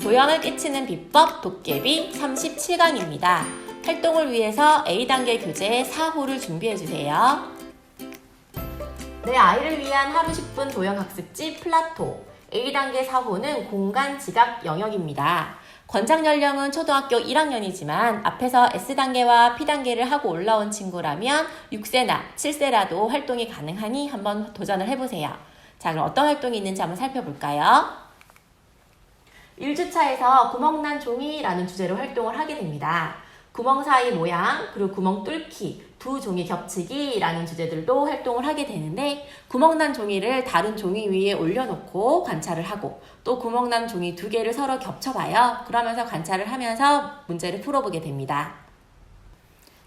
조형을 끼치는 비법 도깨비 37강입니다. 활동을 위해서 A단계 교재 4호를 준비해주세요. 내 아이를 위한 하루 10분 도형학습지 플라토 A단계 4호는 공간 지각 영역입니다. 권장 연령은 초등학교 1학년이지만 앞에서 S단계와 P단계를 하고 올라온 친구라면 6세나 7세라도 활동이 가능하니 한번 도전을 해보세요. 자, 그럼 어떤 활동이 있는지 한번 살펴볼까요? 1주차에서 구멍난 종이라는 주제로 활동을 하게 됩니다. 구멍 사이 모양, 그리고 구멍 뚫기, 두 종이 겹치기라는 주제들도 활동을 하게 되는데 구멍난 종이를 다른 종이 위에 올려놓고 관찰을 하고 또 구멍난 종이 두 개를 서로 겹쳐봐요. 그러면서 관찰을 하면서 문제를 풀어보게 됩니다.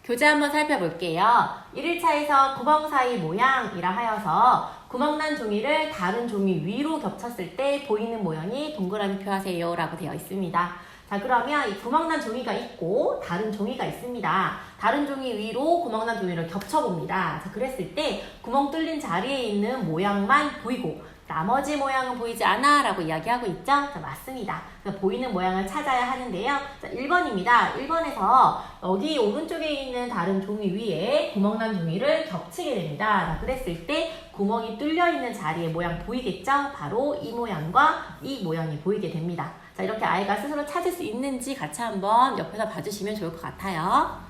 교재 한번 살펴볼게요. 1일차에서 구멍 사이 모양이라 하여서 구멍난 종이를 다른 종이 위로 겹쳤을 때 보이는 모양이 동그라미 표하세요 라고 되어 있습니다. 자, 그러면 이 구멍난 종이가 있고 다른 종이가 있습니다. 다른 종이 위로 구멍난 종이를 겹쳐봅니다. 자, 그랬을 때 구멍 뚫린 자리에 있는 모양만 보이고 나머지 모양은 보이지 않아 라고 이야기하고 있죠? 자, 맞습니다. 보이는 모양을 찾아야 하는데요. 자, 1번입니다. 1번에서 여기 오른쪽에 있는 다른 종이 위에 구멍난 종이를 겹치게 됩니다. 자, 그랬을 때 구멍이 뚫려 있는 자리의 모양 보이겠죠? 바로 이 모양과 이 모양이 보이게 됩니다. 자, 이렇게 아이가 스스로 찾을 수 있는지 같이 한번 옆에서 봐주시면 좋을 것 같아요.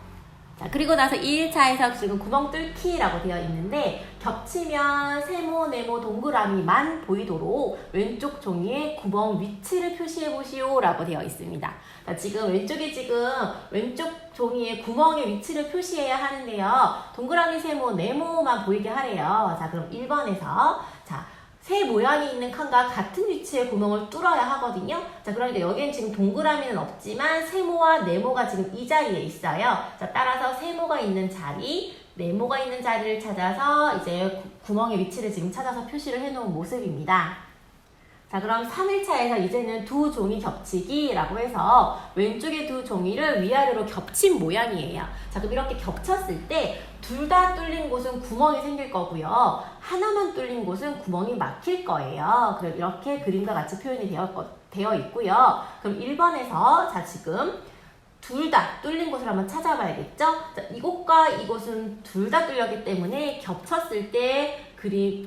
자, 그리고 나서 2일차에서 지금 구멍 뚫기라고 되어 있는데 겹치면 세모, 네모, 동그라미만 보이도록 왼쪽 종이에 구멍 위치를 표시해 보시오 라고 되어 있습니다. 자, 지금 왼쪽 종이에 구멍의 위치를 표시해야 하는데요. 동그라미, 세모, 네모만 보이게 하래요. 자, 그럼 1번에서 새 모양이 있는 칸과 같은 위치에 구멍을 뚫어야 하거든요. 자, 그러니까 여기엔 지금 동그라미는 없지만 세모와 네모가 지금 이 자리에 있어요. 자, 따라서 세모가 있는 자리, 네모가 있는 자리를 찾아서 이제 구멍의 위치를 지금 찾아서 표시를 해놓은 모습입니다. 자, 그럼 3일차에서 이제는 두 종이 겹치기라고 해서 왼쪽의 두 종이를 위아래로 겹친 모양이에요. 자, 그럼 이렇게 겹쳤을 때 둘 다 뚫린 곳은 구멍이 생길 거고요. 하나만 뚫린 곳은 구멍이 막힐 거예요. 그럼 이렇게 그림과 같이 표현이 되어 있고요. 그럼 1번에서 자, 지금 둘 다 뚫린 곳을 한번 찾아봐야겠죠? 자, 이곳과 이곳은 둘 다 뚫렸기 때문에 겹쳤을 때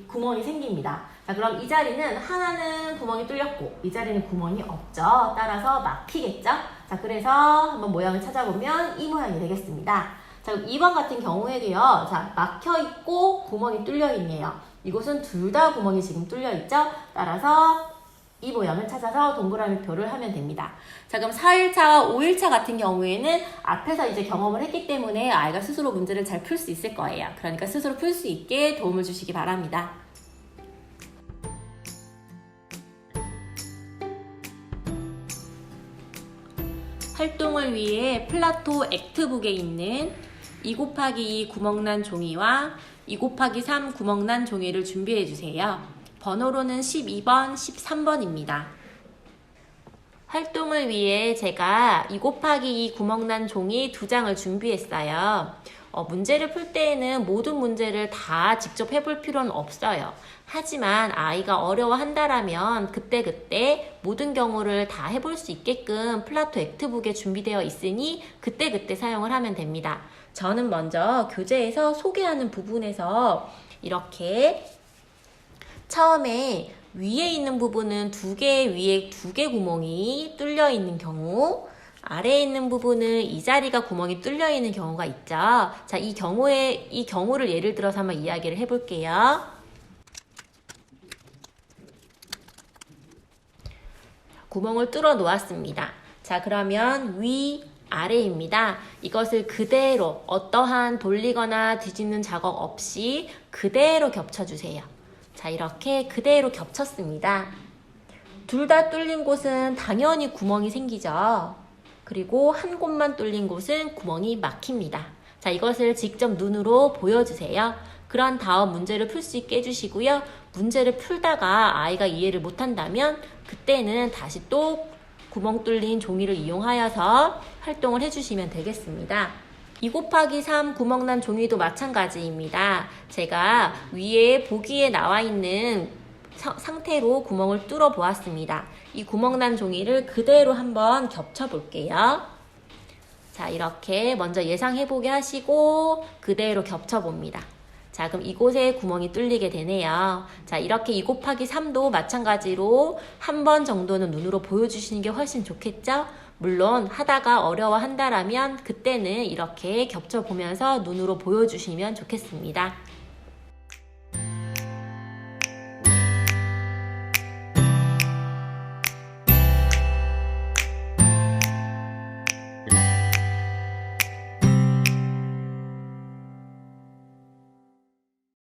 구멍이 생깁니다. 자, 그럼 이 자리는 하나는 구멍이 뚫렸고 이 자리는 구멍이 없죠. 따라서 막히겠죠? 자, 그래서 한번 모양을 찾아보면 이 모양이 되겠습니다. 자, 2번 같은 경우에도요. 자, 막혀있고 구멍이 뚫려있네요. 이곳은 둘 다 구멍이 지금 뚫려있죠? 따라서 이 모양을 찾아서 동그라미 표를 하면 됩니다. 자, 그럼 4일차와 5일차 같은 경우에는 앞에서 이제 경험을 했기 때문에 아이가 스스로 문제를 잘 풀 수 있을 거예요. 그러니까 스스로 풀 수 있게 도움을 주시기 바랍니다. 활동을 위해 플라토 액트북에 있는 2곱하기2 구멍난 종이와 2곱하기3 구멍난 종이를 준비해 주세요. 번호로는 12번, 13번입니다. 활동을 위해 제가 2곱하기2 구멍난 종이 2장을 준비했어요. 문제를 풀 때에는 모든 문제를 다 직접 해볼 필요는 없어요. 하지만 아이가 어려워한다라면 그때그때 모든 경우를 다 해볼 수 있게끔 플라토 액트북에 준비되어 있으니 그때그때 사용을 하면 됩니다. 저는 먼저 교재에서 소개하는 부분에서 이렇게 처음에 위에 있는 부분은 위에 2개 구멍이 뚫려 있는 경우, 아래에 있는 부분은 이 자리가 구멍이 뚫려 있는 경우가 있죠. 자, 이 경우를 예를 들어서 한번 이야기를 해볼게요. 구멍을 뚫어 놓았습니다. 자, 그러면 아래입니다. 이것을 그대로 어떠한 돌리거나 뒤집는 작업 없이 그대로 겹쳐주세요. 자, 이렇게 그대로 겹쳤습니다. 둘 다 뚫린 곳은 당연히 구멍이 생기죠. 그리고 한 곳만 뚫린 곳은 구멍이 막힙니다. 자, 이것을 직접 눈으로 보여주세요. 그런 다음 문제를 풀 수 있게 해주시고요. 문제를 풀다가 아이가 이해를 못한다면 그때는 다시 또 구멍 뚫린 종이를 이용하여서 활동을 해주시면 되겠습니다. 2곱하기3 구멍난 종이도 마찬가지입니다. 제가 위에 보기에 나와 있는 상태로 구멍을 뚫어 보았습니다. 이 구멍난 종이를 그대로 한번 겹쳐 볼게요. 자, 이렇게 먼저 예상해보게 하시고 그대로 겹쳐 봅니다. 자, 그럼 이곳에 구멍이 뚫리게 되네요. 자, 이렇게 2 곱하기 3도 마찬가지로 한 번 정도는 눈으로 보여주시는 게 훨씬 좋겠죠? 물론 하다가 어려워한다라면 그때는 이렇게 겹쳐보면서 눈으로 보여주시면 좋겠습니다.